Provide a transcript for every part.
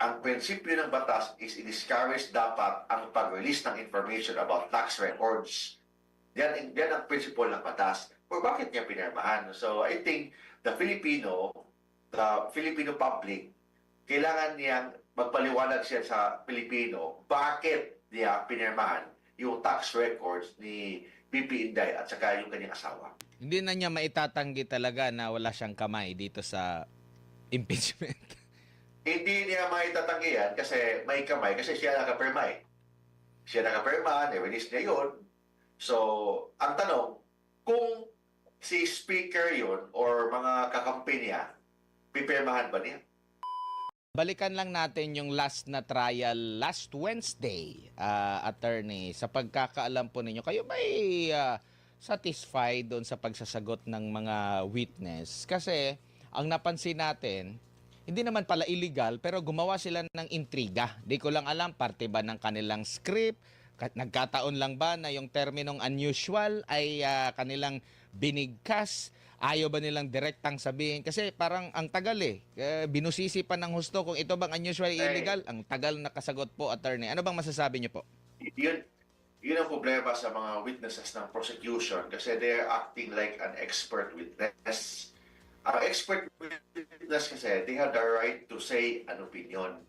ang prinsipyo ng batas is i-discourage dapat ang pag-release ng information about tax records. Yan ang principle ng batas. Or bakit niya pinirmahan? So I think the Filipino public, kailangan niyang magpaliwanag siya sa Pilipino bakit niya pinirmahan yung tax records ni BP Inday at saka yung kanyang asawa. Hindi na niya maitatanggi talaga na wala siyang kamay dito sa impeachment. Hindi niya maitatanggi yan kasi may kamay, kasi siya nakapirma eh. Siya nakapirma, nirelease niya yun. So, ang tanong, kung si speaker yun or mga kakampi niya, pipirmahan ba niya? Balikan lang natin yung last na trial last Wednesday, attorney. Sa pagkakaalam po ninyo, kayo may satisfied doon sa pagsasagot ng mga witness? Kasi ang napansin natin, hindi naman pala illegal pero gumawa sila ng intriga. Di ko lang alam, parte ba ng kanilang script? Nagkataon lang ba na yung terminong unusual ay kanilang binigkas? Ayaw ba nilang direktang sabihin? Kasi parang ang tagal binusisi pa ng husto kung ito bang unusual illegal. Ang tagal nakasagot po, attorney. Ano bang masasabi niyo po? Yun ang problema sa mga witnesses ng prosecution kasi they're acting like an expert witness. Ang expert witness kasi, they have the right to say an opinion.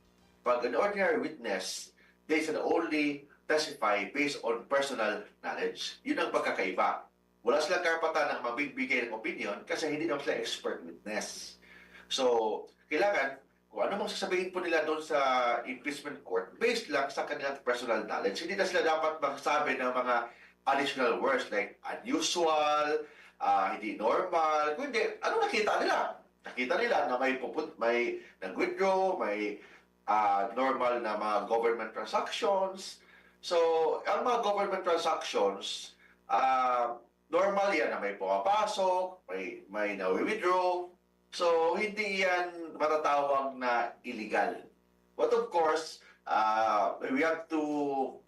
Pag an ordinary witness, they should only testify based on personal knowledge. Yun ang pagkakaiba. Wala silang karapatan ng magbibigay ng opinion kasi hindi naman sila expert witness. So, kailangan, kung ano mang sasabihin po nila doon sa impeachment court, based lang sa kanilang personal knowledge. Hindi na sila dapat magsabi ng mga additional words like unusual, hindi normal. Kung hindi, ano nakita nila? Nakita nila na may nag-withdraw, may normal na mga government transactions. So, ang mga government transactions, normal yan na may pumapasok, may na-withdraw. So, hindi yan matatawag na illegal. But of course, we have to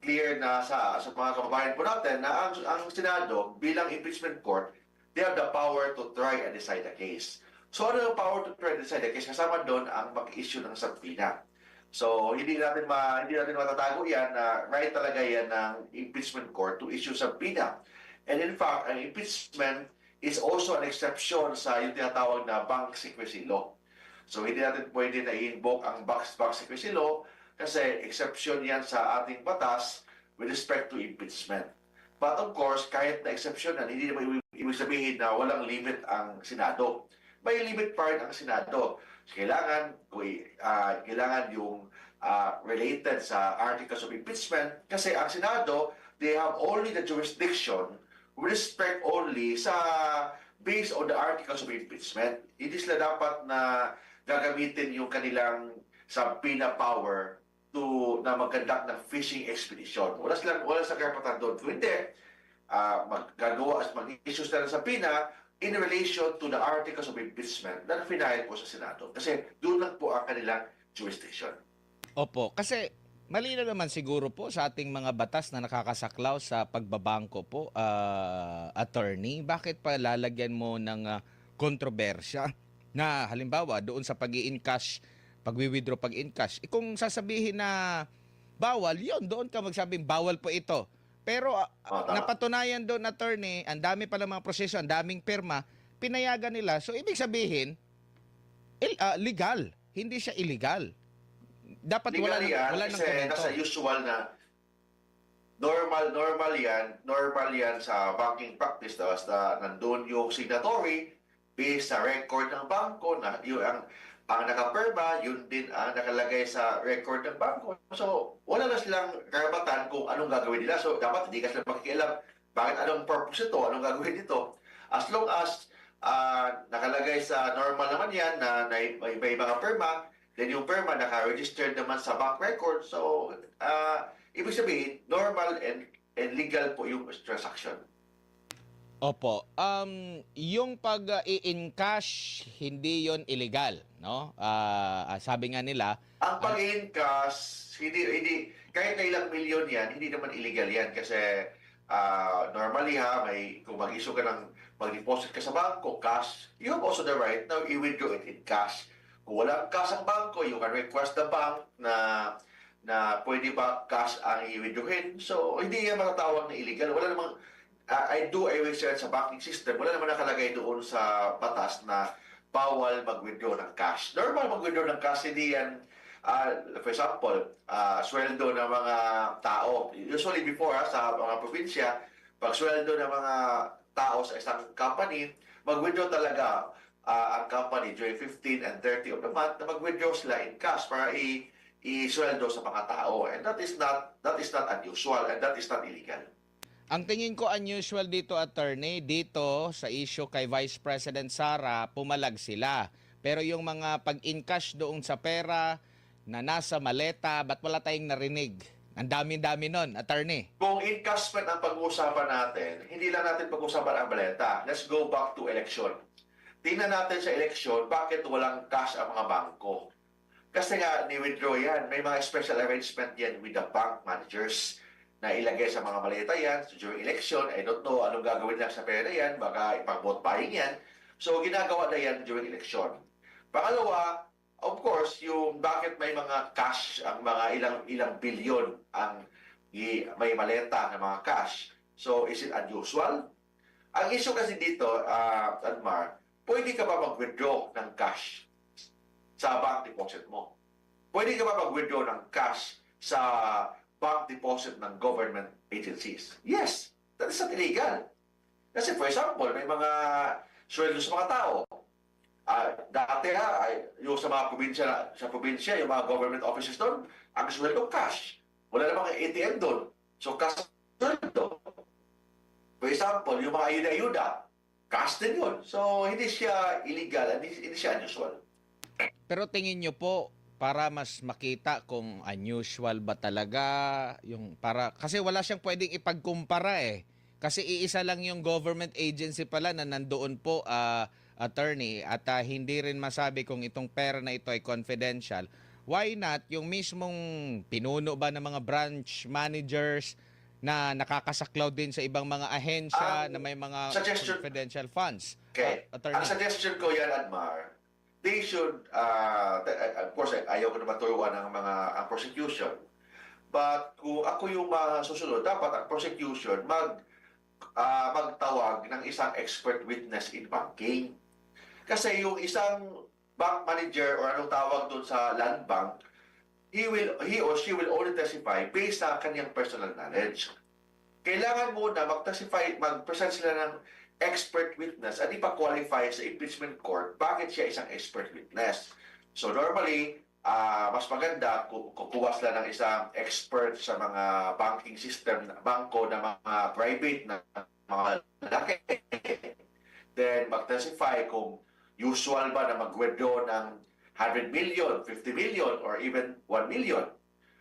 clear na sa mga kababayan po natin na ang Senado bilang impeachment court, they have the power to try and decide the case. So, ano yung power to try and decide the case? Kasama doon ang mag-issue ng subpoena. So, hindi natin matatago yan na right talaga yan ng impeachment court to issue subpoena. And in fact, ang impeachment is also an exception sa yung tinatawag na bank secrecy law. So, hindi natin pwede na i-invoke ang bank secrecy law kasi exception yan sa ating batas with respect to impeachment. But of course, kahit na exception yan, hindi naman ibig sabihin na walang limit ang Senado. May limit pa rin ang Senado. So, kailangan yung related sa articles of impeachment kasi ang Senado, they have only the jurisdiction with respect only sa based on the articles of impeachment. Hindi sila dapat na gagamitin yung kanilang subpoena power na mag-conduct ng fishing expedition. Wala silang karapatan doon. Kung hindi, mag-issue sila ng subpoena in relation to the articles of impeachment na final po sa Senado. Kasi doon lang po ang kanilang jurisdiction. Opo, kasi malinaw naman siguro po sa ating mga batas na nakakasaklaw sa pagbabangko po, attorney. Bakit pa lalagyan mo ng kontrobersya na halimbawa doon sa pag-i-encash, pag-withdraw, pag-encash? Kung sasabihin na bawal, yun, doon ka magsabing bawal po ito. Pero napatunayan doon, attorney, ang dami pala mga proseso, ang daming pirma, pinayagan nila. So, ibig sabihin, legal, hindi siya illegal. Dapat wala nang komento. Nasa usual na normal yan sa banking practice na basta nandun yung signatory based sa record ng bangko na yung ang nakapirma, yun din ang nakalagay sa record ng bangko. So, wala na silang karapatan kung anong gagawin nila. So, dapat hindi ka sila makikialam bakit anong purpose ito, anong gagawin nito. As long as nakalagay sa normal naman yan na may mga pirma, then yung pirma naka-registered naman sa bank record. So, ibig sabihin, normal and legal po yung transaction. Opo. Yung pag-i-encash, hindi yon illegal, no? Sabi nga nila, ang pag-i-encash, hindi, kahit na ilang milyon yan, hindi naman illegal yan kasi normally kung mag-issue ka ng mag-deposit ka sa bangko, cash, you have also the right na i-withdraw it in cash. Kung walang cash ang bangko, you can request the bank na pwede ba cash ang i-withdrawin. So, hindi yan matatawag na illegal. Wala namang, I do a research sa banking system, wala naman nakalagay doon sa batas na bawal mag-withdraw ng cash. Normal mag-withdraw ng cash, hindi yan, for example, sweldo ng mga tao. Usually before, sa mga probinsya, pag sweldo ng mga tao sa isang company, mag-withdraw talaga ang company during 15 and 30 of the month na mag-withdraw sila in cash para i-sweldo sa mga tao. And that is not unusual and that is not illegal. Ang tingin ko unusual dito, attorney, dito sa issue kay Vice President Sara, pumalag sila. Pero yung mga pag-in-cash doon sa pera na nasa maleta, ba't wala tayong narinig? Ang dami-dami nun, attorney. Kung in-cashment ang pag-uusapan natin, hindi lang natin pag-uusapan ang baleta. Let's go back to election. Tingnan natin sa election, bakit walang cash ang mga bangko? Kasi nga, ni-withdraw yan. May mga special arrangement yan with the bank managers na ilagay sa mga maleta yan. So, during election, I don't know anong gagawin lang sa pera yan. Baka ipang-vote buying yan. So, ginagawa na yan during election. Pangalawa, of course, yung bakit may mga cash, ang mga ilang bilyon ang may maleta ng mga cash. So, is it unusual? Ang issue kasi dito, Admar, pwede ka ba mag-withdraw ng cash sa bank deposit mo? Pwede ka ba mag-withdraw ng cash sa bank deposit ng government agencies? Yes, that is not illegal. Kasi for example, may mga sweldo sa mga tao. Dati yung sa mga probinsya, yung mga government offices doon, ang sweldo cash. Wala namang ATM doon. So cash sweldo. For example, yung mga ayuda-ayuda, cash din yun. So, hindi siya illegal, hindi siya unusual. Pero tingin nyo po, para mas makita kung unusual ba talaga, yung para kasi wala siyang pwedeng ipagkumpara eh. Kasi iisa lang yung government agency pala na nandoon po, attorney, at hindi rin masabi kung itong pera na ito ay confidential. Why not yung mismong pinuno ba ng mga branch managers na nakakasaklaw din sa ibang mga ahensya na may mga confidential funds? Okay. Attorney. Ang suggestion ko yan, Admar, they should, of course, ayaw ko naman turuan ng mga prosecution. But kung ako yung susunod, dapat ang prosecution magtawag ng isang expert witness in banking. Kasi yung isang bank manager or anong tawag doon sa land bank, he or she will only testify based sa kanyang personal knowledge. Kailangan muna mag-present sila ng expert witness at ipa-qualify sa impeachment court bakit siya isang expert witness. So normally, mas maganda kung kukuha sila ng isang expert sa mga banking system, bangko na mga private na mga laki. Then mag-testify kung usual ba na mag-withdraw ng 100 million, 50 million, or even 1 million.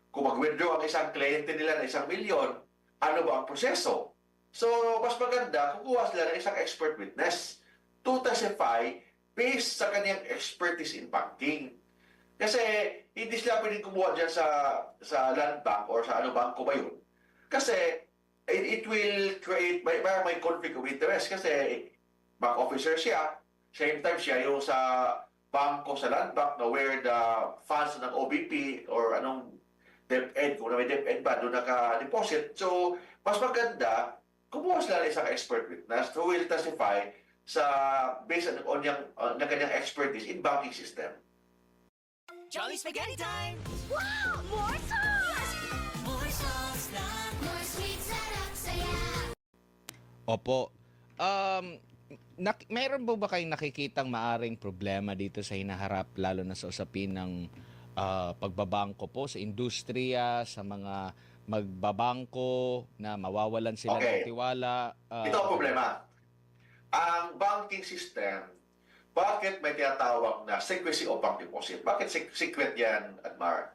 Kung mag-withdraw ang isang kliyente nila ng 1 million, ano ba ang proseso? So, mas maganda, kukuha sila ng isang expert witness to testify based sa kanyang expertise in banking. Kasi, hindi sila pwedeng kumuha dyan sa land bank or sa ano bangko ba yun. Kasi, it will create, may conflict of interest kasi bank officer siya, same time siya yung sa bangko sa land bank na where the funds ng OBP or anong DepEd, kung na may DepEd ba, doon naka-deposit. So, mas maganda, kumuha sila ng isang expert witness who will testify based on kanyang expertise in banking system. Jolly Spaghetti Time! Wow! More sauce! More sauce na! More sweet sarap saya! Opo. Mayroon po ba kayong nakikitang maaring problema dito sa hinaharap, lalo na sa usapin ng pagbabangko po sa industriya, sa mga magbabangko na mawawalan sila ng tiwala? Ito ang problema. Ang banking system, bakit may tinatawag na secrecy of bank deposit? Bakit secret yan, Admar?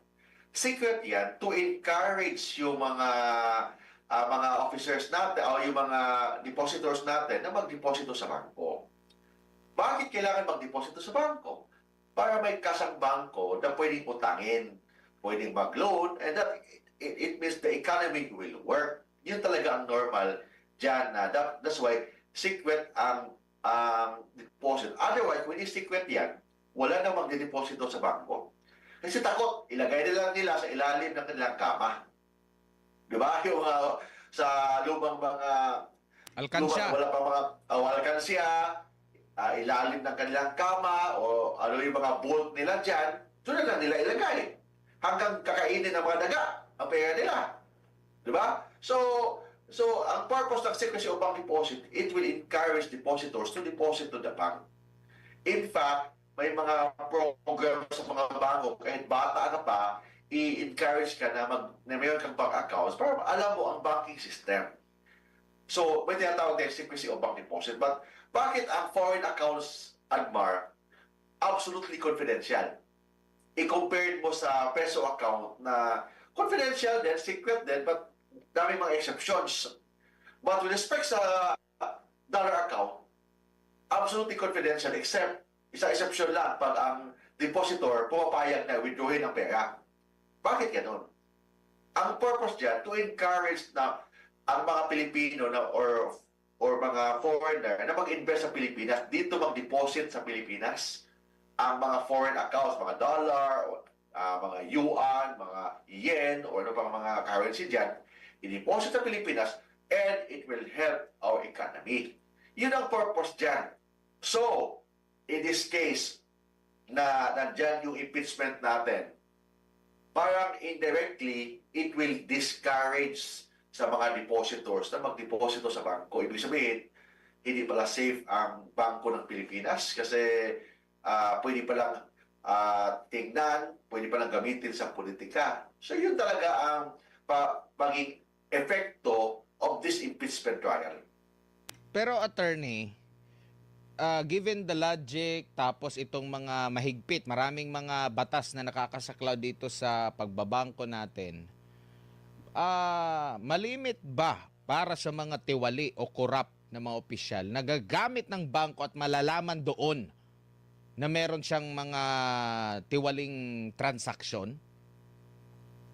Secret yan to encourage yung mga officers natin o yung mga depositors natin na magdeposito sa bangko. Bakit kailangan magdeposito sa bangko? Para may kasang bangko na pwedeng utangin, pwedeng mag-loan, and that it means the economy will work. Yun talaga ang normal dyan. That's why secret ang deposit. Otherwise, when secret yan, wala nang magdedeposito sa bangko. Kasi takot, ilagay nila sa ilalim ng kanilang kama. Di ba? Yung sa lumang mga Alkansya. wala pa mga alkansya, ilalim ng kanilang kama, o ano yung mga bolt nila dyan, doon na lang nila ilagay. Hanggang kakainin ng mga daga ang pera nila. Di ba? So, ang purpose ng secrecy of bank deposit, it will encourage depositors to deposit to the bank. In fact, may mga program sa mga bangko, kahit bata ka pa, i-encourage ka na mayroon kang bank accounts para alam mo ang banking system. So, may tinatawag na secrecy of bank deposit. But bakit ang foreign accounts, Agmar, absolutely confidential? I-compare mo sa peso account na confidential din, secret din, but dami mga exceptions. But with respect sa dollar account, absolutely confidential except isa exception lang pag ang depositor pumapayag na withdrawin ang pera. Bakit ganun? Ang purpose dyan, to encourage na ang mga Pilipino na or mga foreigner na mag-invest sa Pilipinas, dito mag-deposit sa Pilipinas, ang mga foreign accounts, mga dollar, mga yuan, mga yen, o ano pang mga currency dyan, i-deposit sa Pilipinas, and it will help our economy. Yun ang purpose dyan. So, in this case, na nandyan yung impeachment natin, parang indirectly, it will discourage sa mga depositors na mag-deposito sa bangko. Ibig sabihin, hindi pala safe ang bangko ng Pilipinas kasi pwede palang tingnan, pwede palang gamitin sa politika. So yun talaga ang maging epekto of this impeachment trial. Pero attorney, given the logic, tapos itong mga mahigpit, maraming mga batas na nakakasaklaw dito sa pagbabangko natin, malimit ba para sa mga tiwali o korap na mga opisyal na gagamit ng bangko at malalaman doon na meron siyang mga tiwaling transaksyon?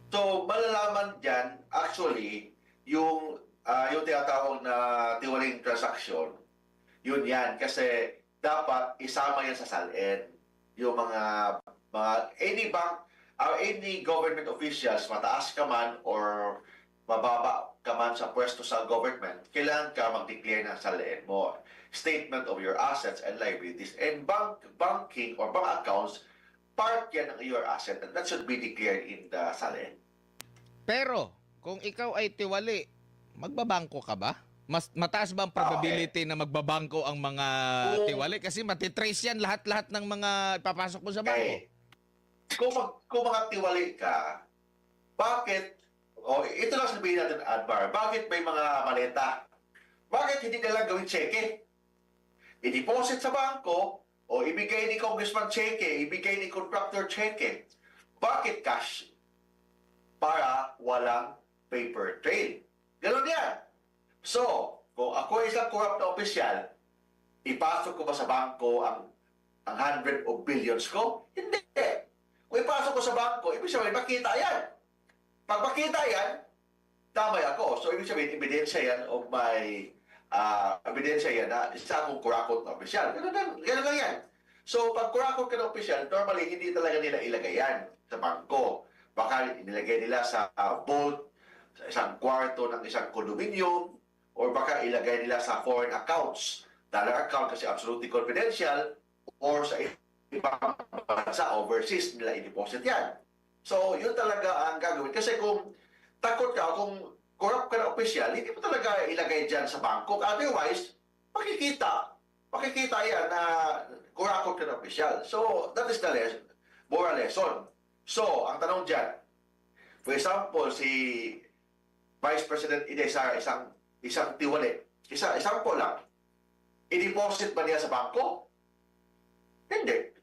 So, malalaman dyan, actually, yung tinatawag na tiwaling transaction, yun yan. Kasi dapat isama yan sa SALN. Yung mga any bank, any government officials, mataas ka man or mababa ka man sa pwesto sa government, kailangan ka mag-declare ng SALN mo. Statement of your assets and liabilities. And banking or bank accounts, part yan ng your asset, and that should be declared in the SALN. Pero, kung ikaw ay tiwali, magbabangko ka ba? Mataas ba ang probability na magbabangko ang mga tiwali? Kasi matitrace yan lahat-lahat ng mga papasok mo sa bangko. Kung mga tiwali ka, bakit, ito lang sabihin natin, Adbar, bakit may mga maleta? Bakit hindi nilang gawin cheque? I-deposit sa bangko, o ibigay ni congressman cheque, ibigay ni contractor cheque. Bakit cash? Para walang paper trail. Ganun yan. So, kung ako ay isang corrupt na opisyal, ipasok ko ba sa bangko ang 100 of billions ko? Hindi. Kung ipasok ko sa bangko, ibig sabihin, makita yan. Pag makita yan, damay ako. So, ibig sabihin, ebidensya yan of my, ebidensya yan na isa akong kurakot na opisyal. Ganun lang yan. So, pag kurakot ka na opisyal, normally, hindi talaga nila ilagay yan sa bangko. Baka inilagay nila sa vault, sa isang kwarto ng isang condominium, or baka ilagay nila sa foreign accounts, dollar account kasi absolutely confidential, or sa ibang bansa, overseas, nila i-deposit yan. So, yun talaga ang gagawin. Kasi kung takot ka, kung corrupt ka na opisyal, hindi mo talaga ilagay dyan sa bangko. Otherwise, makikita yan na corrupt ka na opisyal. So, that is the lesson, moral lesson. So, ang tanong dyan, for example, si Vice President Inday Sara, isang tiwali, example lang, i-deposit ba niya sa bangko? Hindi.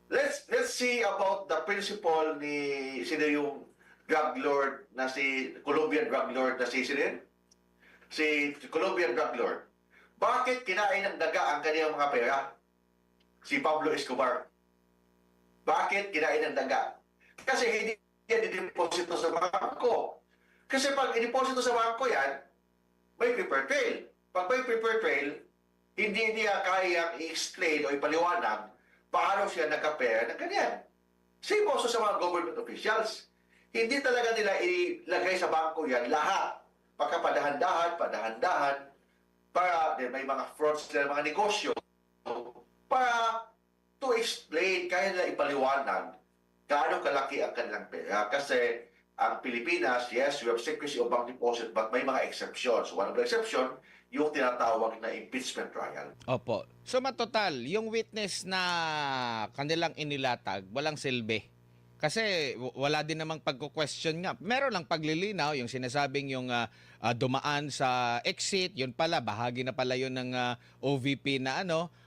Let's see about the principle ni sino yung drug lord na si Colombian drug lord na si Colombian drug lord. Bakit kinain ng daga ang kaniyang mga pera? Si Pablo Escobar. Bakit kinain ng daga? Kasi hindi yan i-deposito sa bangko. Kasi pag i-deposito sa bangko yan, may paper trail. Pag may paper trail, hindi niya kayang i-explain o ipaliwanag paano siya nakapera ng ganyan. Same also sa mga government officials. Hindi talaga nila ilagay sa bangko yan lahat. Pagkapadahan-dahan, padahan-dahan, para may mga frauds sila, mga negosyo, para to explain, kaya nila ipaliwanag gaano kalaki ang kanilang pera. Kasi ang Pilipinas, yes, we have secrecy of bank deposit, but may mga exceptions. One of the exception, yung tinatawag na impeachment trial. Opo. So matotal, yung witness na kanilang inilatag, walang silbi. Kasi wala din namang pagko-question nga. Meron lang paglilinaw, yung sinasabing yung dumaan sa exit, yun pala, bahagi na pala yun ng OVP na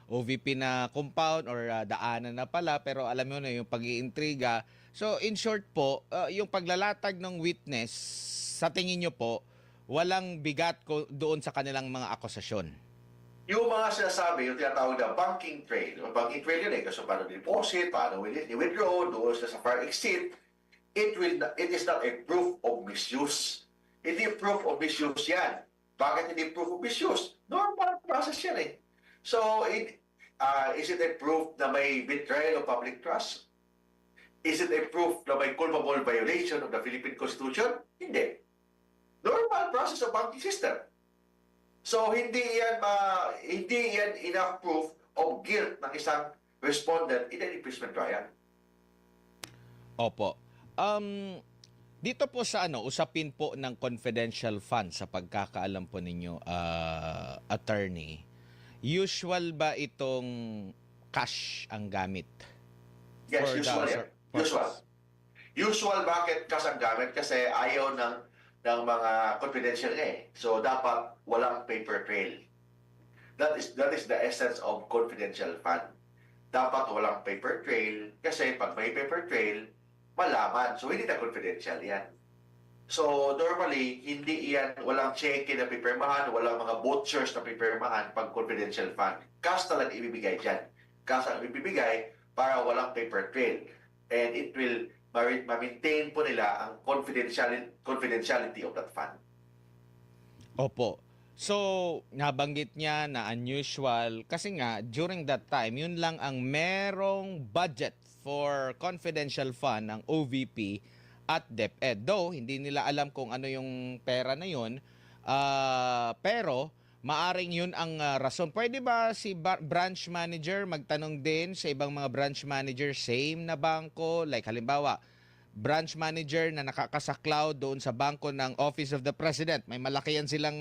OVP na compound or daanan na pala, pero alam mo na yung pag-iintriga. So in short po, yung paglalatag ng witness, sa tingin nyo po, walang bigat doon sa kanilang mga akusasyon. Yung mga sinasabi, yung tinatawag na banking trail. Yung banking trail yun kasi paano deposit, paano withdraw, doon sa far exit, it is not a proof of misuse. Hindi proof of misuse yan. Bakit hindi proof of misuse? Normal process yan eh. So, is it a proof na may betrayal of public trust? Is it a proof na may culpable violation of the Philippine Constitution? Hindi. Normal process of banking system. So hindi yan enough proof of guilt ng isang respondent in an impeachment trial. Opo. Dito po sa usapin po ng confidential fund sa pagkakaalam po ninyo, attorney, usual ba itong cash ang gamit? Yes, For the usual yan. Usual. Usual bakit cash ang gamit? Kasi ayaw ng mga confidential eh. So dapat walang paper trail. That is the essence of confidential fund. Dapat walang paper trail kasi pag may paper trail, malaman. So hindi na confidential yan. So normally, hindi yan, walang check na pipirmahan, walang mga vouchers na pipirmahan pag confidential fund. Cash talaga ibibigay dyan. Cash ang ibibigay para walang paper trail. And it will ma-maintain po nila ang confidentiality of that fund. Opo. So, nabanggit niya na unusual kasi nga during that time, yun lang ang merong budget for confidential fund ng OVP at DepEd. Though, hindi nila alam kung ano yung pera na yun, pero maaring yun ang rason. Pwede ba si branch manager magtanong din sa ibang mga branch manager, same na bangko? Like halimbawa, branch manager na nakakasaklaw doon sa bangko ng Office of the President. May malaki yan silang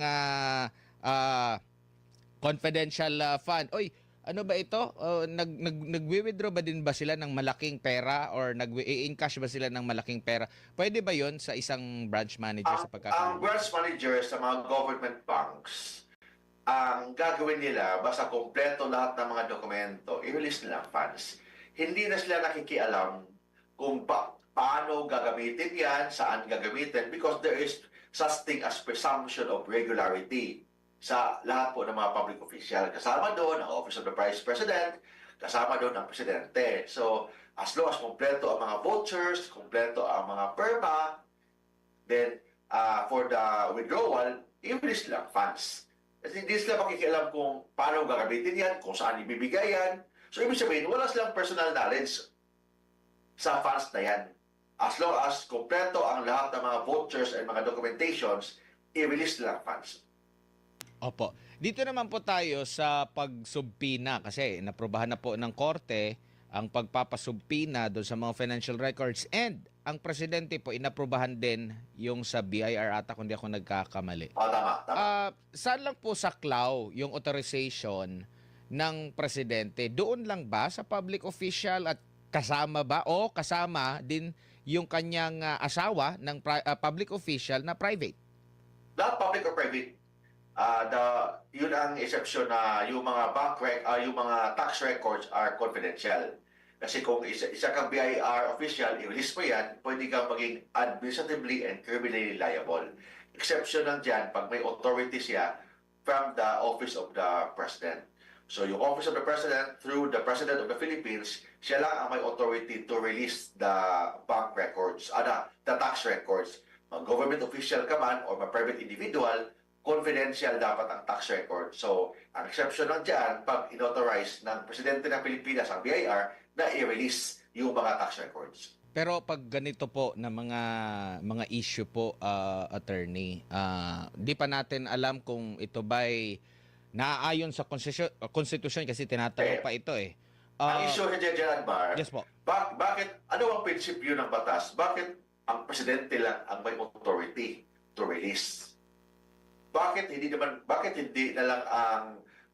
confidential fund. Oy, ano ba ito? Nagwi-withdraw ba din ba sila ng malaking pera or nag-i-encash ba sila ng malaking pera? Pwede ba yon sa isang branch manager sa pagkakaalam? Ang branch manager sa mga government banks, ang gagawin nila, basta kompleto lahat ng mga dokumento, i-release nila ang funds. Hindi na sila nakikialam kung paano gagamitin yan, saan gagamitin, because there is such thing as presumption of regularity sa lahat po ng mga public official. Kasama doon ang Office of the Vice President, kasama doon ang Presidente. So, as long as kompleto ang mga vouchers, kompleto ang mga perma, then for the withdrawal, i-release nila ang funds. Kasi hindi sila makikialam kung paano gagamitin yan, kung saan ibibigay yan. So, ibig sabihin, wala silang personal knowledge sa funds na yan. As long as kompleto ang lahat ng mga vouchers and mga documentations, i-release nila ang funds. Opo. Dito naman po tayo sa pagsubpina kasi naprobahan na po ng korte ang pagpapasubpina doon sa mga financial records and ang presidente po inaprobahan din yung sa BIR ata kung di ako nagkakamali. Tama. Saan lang po saklaw yung authorization ng presidente? Doon lang ba sa public official at kasama ba o kasama din yung kanyang asawa ng public official na private? Not public or private. Yun ang exception na yung mga yung mga tax records are confidential. Kasi kung isa kang BIR official, i-release mo yan, pwede kang maging administratively and criminally liable. Exception lang dyan pag may authority siya from the Office of the President. So yung Office of the President, through the President of the Philippines, siya lang ang may authority to release the bank records, the tax records. Mag-government official ka man or mag-private individual, confidential dapat ang tax record. So, ang exception lang dyan, pag inauthorize ng Presidente ng Pilipinas ang BIR, na i-release yung mga tax records. Pero pag ganito po na mga issue po, attorney, di pa natin alam kung ito ba'y naaayon sa konstitusyon kasi tinatanong pa ito eh. Ang issue kay General Bar, Yes po. bakit, ano ang prinsipyo ng batas? Bakit ang presidente lang ang may authority to release? Bakit hindi na lang ang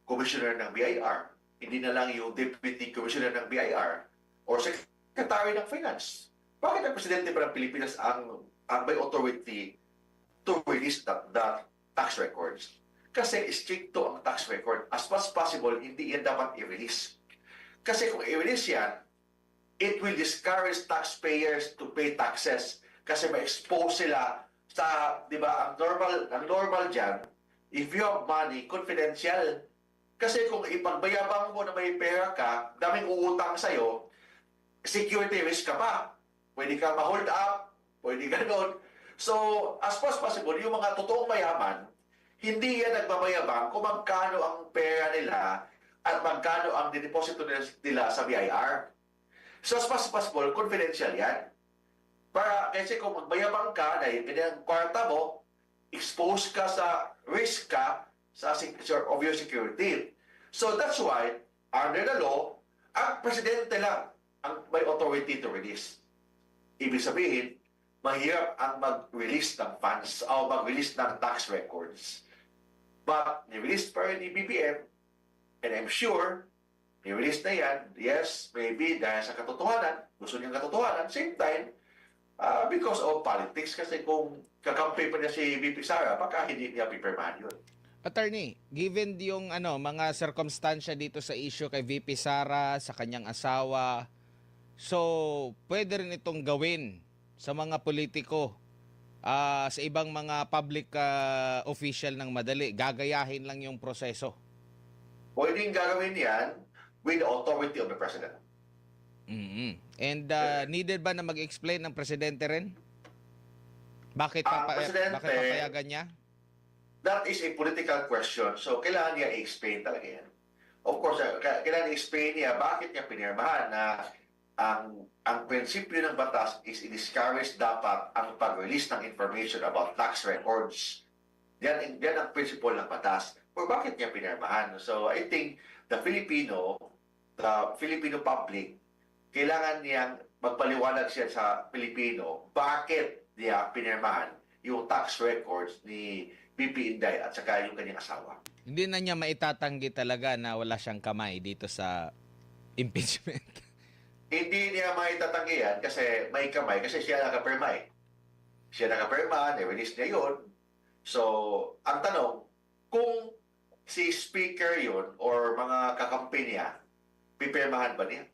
commissioner ng BIR? Hindi na lang yung deputy commissioner ng BIR or secretary ng finance? Bakit ang presidente ba ng Pilipinas ang may authority to release the tax records? Kasi stricto ang tax record. As much as possible, hindi yan dapat i-release. Kasi kung i-release yan, it will discourage taxpayers to pay taxes kasi ma-expose sila sa, di ba, ang normal dyan, if you have money, confidential. Kasi kung ipagbayabang mo na may pera ka, daming uutang sa'yo, security risk ka pa. Pwede ka ma-hold up, pwede ganon. So, as much as possible, yung mga totoong mayaman, hindi yan nagmamayabang kung magkano ang pera nila at magkano ang dideposito nila sa BIR. So, as much as possible, confidential yan. Kasi kung magmayabang ka na yung kanyang kwarta mo, expose ka sa risk ka of your security. So, that's why, under the law, ang presidente lang ang may authority to release. Ibig sabihin, mahirap ang mag-release ng funds o mag-release ng tax records. But, ni-release pa rin ni BBM, and I'm sure, ni-release na yan, yes, maybe dahil sa katotohanan, gusto niyang katotohanan, same time, because of politics, kasi kung kakampi pa niya si VP Sara, baka hindi niya pipirmahan yun. Attorney, given yung mga circumstansya dito sa issue kay VP Sara, sa kanyang asawa, so pwede rin itong gawin sa mga politiko, sa ibang mga public official ng madali, gagayahin lang yung proseso. Pwedeng gagawin yan with the authority of the President. And needed ba na mag-explain ng presidente rin? Bakit Presidente, bakit papayagan niya? That is a political question. So, kailangan niya i-explain talaga yan. Of course, kailangan i-explain niya bakit niya pinirmahan na ang prinsipyo ng batas is i-discourage dapat ang pag-release ng information about tax records. Yan ang principle ng batas. Or bakit niya pinirmahan? So, I think the Filipino public, kailangan niyang magpaliwanag siya sa Pilipino bakit niya pinirmahan yung tax records ni BP Inday at saka yung kanyang asawa. Hindi na niya maitatanggi talaga na wala siyang kamay dito sa impeachment. Hindi niya maitatanggi yan kasi may kamay kasi siya nakapirma eh. Siya nakapirma, nirelease niya yun. So, ang tanong, kung si speaker yun or mga kakampi niya, pipirmahan ba niya?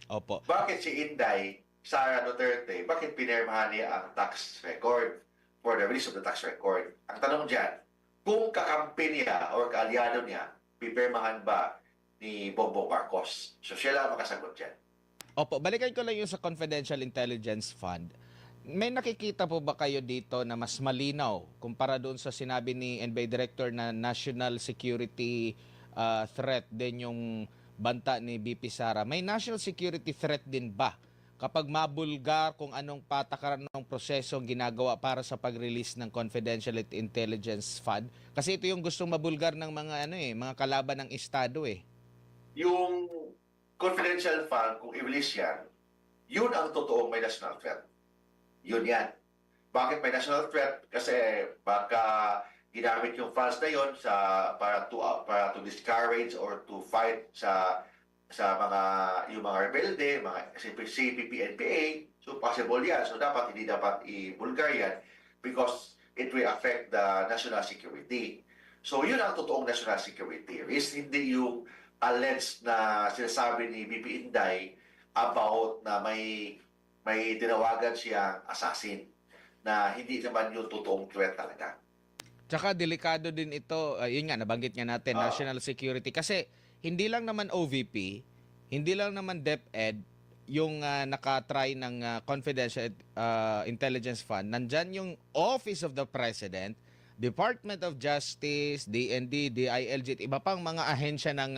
Opo. Bakit si Inday, Sara Duterte, bakit pinirmahan niya ang tax record for the release of the tax record? Ang tanong dyan, kung kakampi niya or kaalyado niya, pipirmahan ba ni Bongbong Marcos? So siya lang makasagot dyan. Opo, balikan ko lang yung sa Confidential Intelligence Fund. May nakikita po ba kayo dito na mas malinaw kumpara doon sa sinabi ni NBI Director na national security threat din yung banta ni BP Sara? May national security threat din ba kapag mabulgar kung anong patakaran ng proseso ginagawa para sa pag-release ng Confidential Intelligence Fund? Kasi ito yung gustong mabulgar ng mga mga kalaban ng estado eh. Yung confidential fund, kung i-release yan, yun ang totoong may national threat. Yun yan. Bakit may national threat? Kasi baka ginamit yung funds na yun para to discourage or to fight sa yung mga rebelde, mga CPP, NPA. So possible yan. So hindi dapat i-bulgar yan because it will affect the national security. So yun ang totoong national security risk. Hindi yung alleged na sinasabi ni BP Inday about na may tinawagan siyang assassin na hindi naman yung totoong threat talaga. Tsaka delikado din ito, yun nga, nabanggit nga natin, national security. Kasi hindi lang naman OVP, hindi lang naman DepEd yung nakatry ng Confidential Intelligence Fund. Nandyan yung Office of the President, Department of Justice, DND, DILG, iba pang mga ahensya ng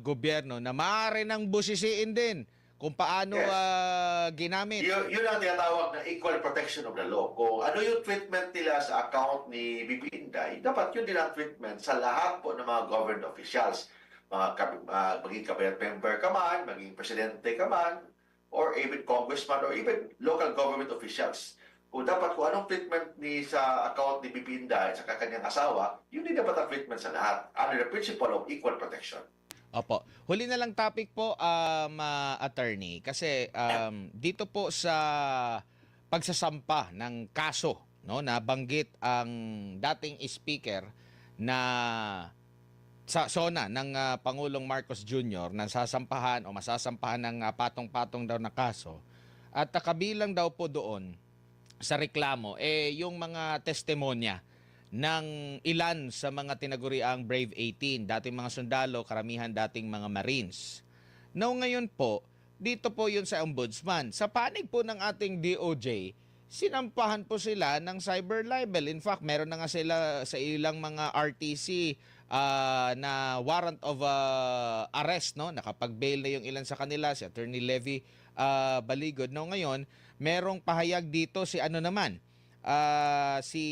gobyerno na maaari nang busisiin din kung paano Yes. ginamit. Yun ang tinatawag na equal protection of the law. Kung ano yung treatment nila sa account ni BP Inday, dapat yun din ang treatment sa lahat po ng mga government officials. Maging cabinet member ka man, maging presidente ka man, or even congressman, or even local government officials. Kung anong treatment sa account ni BP Inday sa kanyang asawa, yun din dapat ang treatment sa lahat under the principle of equal protection. Opo. Huli na lang topic po, attorney. Kasi dito po sa pagsasampa ng kaso, no, nabanggit ang dating speaker na sa SONA ng Pangulong Marcos Jr. na sasampahan o masasampahan ng patong-patong daw na kaso. At kabilang daw po doon sa reklamo, yung mga testimonya ng ilan sa mga tinaguriang Brave 18, dating mga sundalo, karamihan dating mga Marines. Now ngayon po, dito po yun sa Ombudsman. Sa panig po ng ating DOJ, sinampahan po sila ng cyber libel. In fact, meron na nga sila sa ilang mga RTC na warrant of arrest, no? Nakapag-bail na yung ilan sa kanila, si Attorney Levy Baligod. Now ngayon, merong pahayag dito si si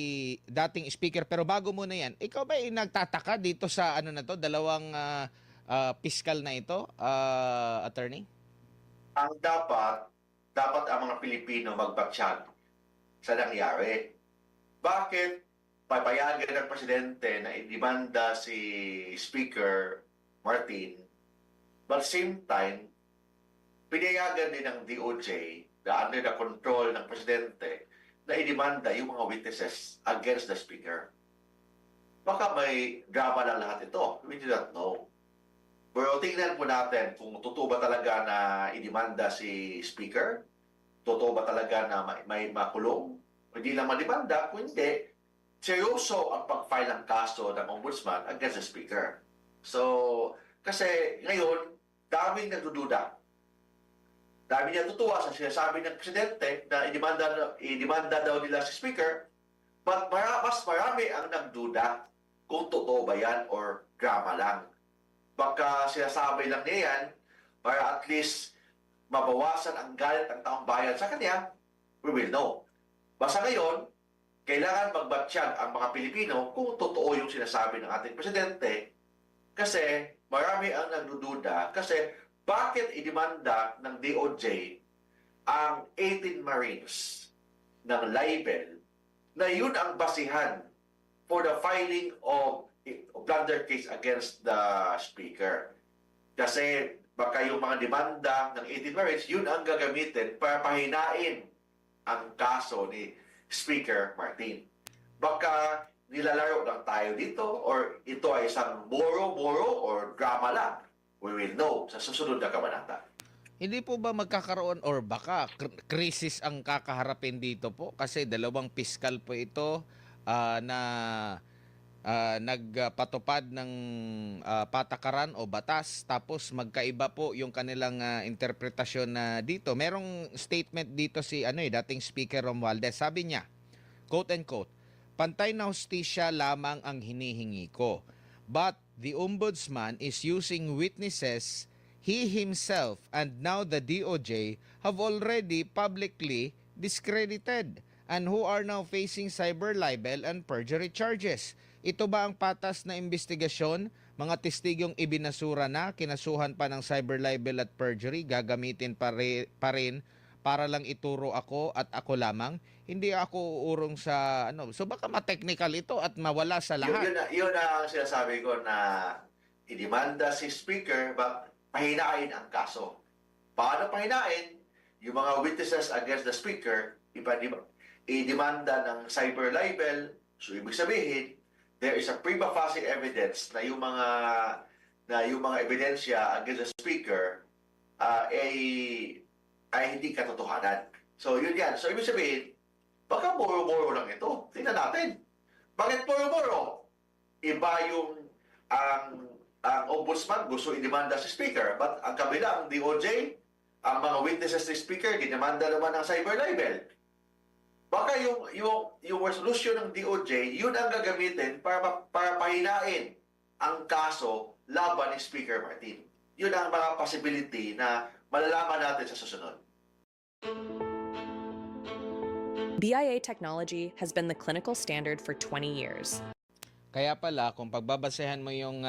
dating speaker. Pero bago muna yan, ikaw ba nagtataka dito sa dalawang piskal na ito, attorney? Ang dapat ang mga Pilipino magbatsyag sa nangyari. Bakit papayagan ng presidente na idemanda si Speaker Martin, but same time, pinayagan din ng DOJ na under the control ng presidente na idemanda yung mga witnesses against the Speaker? Baka may drama lang lahat ito. We do not know. Pero tingnan po natin kung totoo ba talaga na idemanda si Speaker, totoo ba talaga na may makulong, hindi lang mademanda, kung hindi, seryoso ang pag-file ng kaso ng Ombudsman against the Speaker. So, kasi ngayon, daming nagdududa. Dami niya tutuwa sa sinasabi ng presidente na idemanda daw nila si Speaker, but mas marami ang nagduda kung totoo ba yan or drama lang. Baka sinasabi lang niya yan para at least mabawasan ang galit ng taong bayan sa kanya, we will know. Basta ngayon, kailangan magbatsyag ang mga Pilipino kung totoo yung sinasabi ng ating presidente, kasi marami ang nagdududa kasi bakit idemanda ng DOJ ang 18 Marines ng libel na yun ang basihan for the filing of plunder case against the Speaker. Kasi baka yung mga demanda ng 18 Marines, yun ang gagamitin para pahinain ang kaso ni Speaker Martin. Baka nilalaro lang tayo dito or ito ay isang boro-boro or drama lang. We will know sa susunod na kabanata. Hindi po ba magkakaroon or baka krisis ang kakaharapin dito po? Kasi dalawang piskal po ito na nagpatupad ng patakaran o batas, tapos magkaiba po yung kanilang interpretasyon na dito. Merong statement dito si dating Speaker Romualdez. Sabi niya, quote and quote, "Pantay na hustisya lamang ang hinihingi ko. But the Ombudsman is using witnesses he himself and now the DOJ have already publicly discredited and who are now facing cyber libel and perjury charges. Ito ba ang patas na investigasyon? Mga testigong ibinasura na, kinasuhan pa ng cyber libel at perjury, gagamitin pa rin para lang ituro ako at ako lamang? Hindi ako uurong sa So baka ma-technical ito at mawala sa lahat." Yun ang sinasabi ko na idemanda si Speaker, but pahinain ang kaso. Paano pahinain? Yung mga witnesses against the Speaker, idemanda ng cyber libel. So ibig sabihin, there is a prima facie evidence na yung mga ebidensya against the Speaker ay hindi katotohanan. So yun yan. So ibig sabihin, baka boro-boro lang ito. Tingnan natin. Bakit boro-boro? Iba yung ang Ombudsman gusto idemanda si Speaker, but ang kabila, ang DOJ, ang mga witnesses ni Speaker, dinemanda naman ng cyber libel. Baka yung resolution ng DOJ, yun ang gagamitin para pahinain ang kaso laban ni Speaker Martin. Yun ang mga possibility na malalaman natin sa susunod. BIA technology has been the clinical standard for 20 years. Kaya pala, kung pagbabasehan mo yung